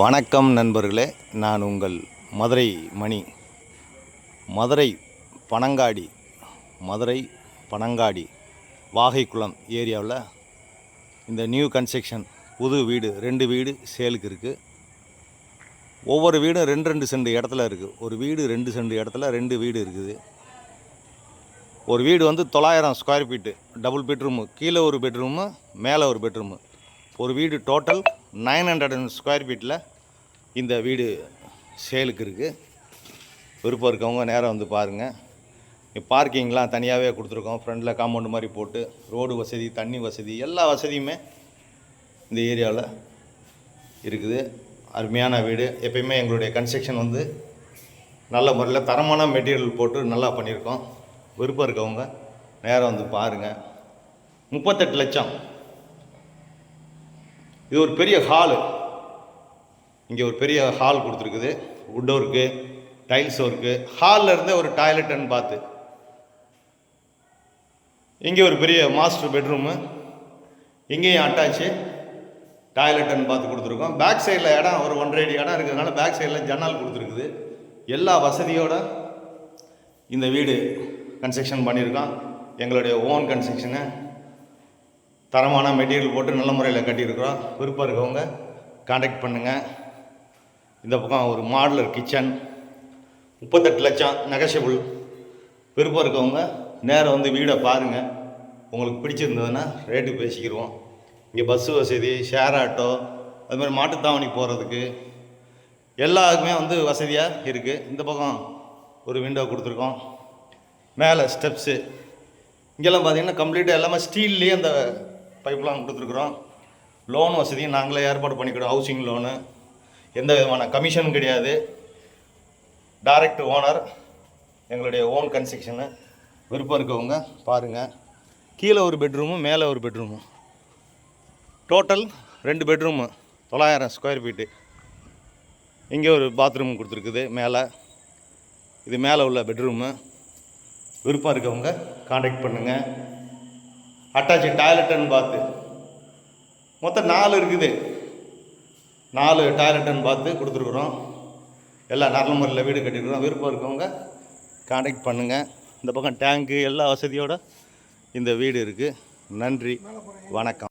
வணக்கம் நண்பர்களே, நான் உங்கள் மதுரை மணி. மதுரை பனங்காடி வாகைக்குளம் ஏரியாவில் இந்த நியூ கன்ஸ்ட்ரக்ஷன் புது வீடு 2 வீடு சேலுக்கு இருக்குது. ஒவ்வொரு வீடும் 2 சென்ட் இடத்துல இருக்குது. ஒரு வீடு 2 சென்ட் இடத்துல 2 வீடு இருக்குது. ஒரு வீடு வந்து 900 ஸ்கொயர் ஃபீட்டு, டபுள் பெட்ரூமு, கீழே ஒரு பெட்ரூமு, மேலே ஒரு பெட்ரூமு. ஒரு வீடு டோட்டல் 900 ஸ்கொயர் ஃபீட்டில் இந்த வீடு சேலுக்கு இருக்குது. விருப்பம் இருக்கவங்க நேராக வந்து பாருங்கள். பார்க்கிங்லாம் தனியாகவே கொடுத்துருக்கோம். ஃப்ரண்டில் காம்பவுண்டு மாதிரி போட்டு ரோடு வசதி, தண்ணி வசதி, எல்லா வசதியுமே இந்த ஏரியாவில் இருக்குது. அருமையான வீடு. எப்பயுமே எங்களுடைய கன்ஸ்ட்ரக்ஷன் வந்து நல்ல முறையில் தரமான மெட்டீரியல் போட்டு நல்லா பண்ணியிருக்கோம். விருப்பம் இருக்கவங்க நேராக வந்து பாருங்கள். 38 லட்சம். இது ஒரு பெரிய ஹாலு. இங்கே ஒரு பெரிய ஹால் கொடுத்துருக்குது. Wood work, tiles work. ஹாலில் இருந்து ஒரு டாய்லெட் அண்ட் பாத்து. இங்கே ஒரு பெரிய மாஸ்டர் பெட்ரூமு. இங்கேயும் அட்டாச்சு டாய்லெட் அண்ட் பாத்து கொடுத்துருக்கோம். பேக் சைடில் இடம் ஒரு 1.5 அடி இடம் இருக்கிறதுனால பேக் சைடில் ஜன்னல் கொடுத்துருக்குது. எல்லா வசதியோட இந்த வீடு கன்ஸ்ட்ரக்ஷன் பண்ணியிருக்கோம். எங்களுடைய ஓன் கன்ஸ்ட்ரக்ஷனு, தரமான மெட்டீரியல் போட்டு நல்ல முறையில் கட்டியிருக்கிறோம். விருப்பம் இருக்கவங்க கான்டாக்ட் பண்ணுங்கள். இந்த பக்கம் ஒரு மாடுலர் கிச்சன், 38 லட்சம் நெகஷியபிள். விருப்பம் இருக்கவங்க நேரம் வந்து வீடை பாருங்கள். உங்களுக்கு பிடிச்சிருந்ததுன்னா ரேட்டு பேசிக்கிடுவோம். இங்கே பஸ்ஸு வசதி, ஷேர் ஆட்டோ, அது மாதிரி மாட்டுத்தாவணி போகிறதுக்கு எல்லாருக்குமே வந்து வசதியாக இருக்குது. இந்த பக்கம் ஒரு விண்டோ கொடுத்துருக்கோம். மேலே ஸ்டெப்ஸு. இங்கெல்லாம் பார்த்திங்கன்னா கம்ப்ளீட்டாக எல்லாமே ஸ்டீல்லேயே அந்த பைப்லாம் கொடுத்துருக்குறோம். லோன் வசதியும் நாங்களே ஏற்பாடு பண்ணிக்கிறோம். ஹவுசிங் லோனு, எந்த விதமான கமிஷனும் கிடையாது. டைரக்ட் ஓனர், எங்களுடைய ஓன் கன்ஸ்ட்ரக்ஷனு. விருப்பம் இருக்கவங்க பாருங்கள். கீழே ஒரு பெட்ரூமு, மேலே ஒரு bedroom. Total 2 bedroom, 900 square feet. இங்கே ஒரு பாத்ரூம் கொடுத்துருக்குது மேலே. இது மேலே உள்ள பெட்ரூமு. விருப்பம் இருக்கவங்க கான்டாக்ட் பண்ணுங்கள். அட்டாச்சு டாய்லெட் அண்ட் பாத்து. மொத்தம் 4 இருக்குது. 4 டாய்லெட் அண்ட் பாத்து கொடுத்துருக்குறோம். எல்லாம் நல்ல முறையில் வீடு கட்டியிருக்கிறோம். விருப்பம் இருக்கவங்க கான்டாக்ட் பண்ணுங்கள். இந்த பக்கம் டேங்க்கு எல்லா வசதியோடு இந்த வீடு இருக்குது. நன்றி, வணக்கம்.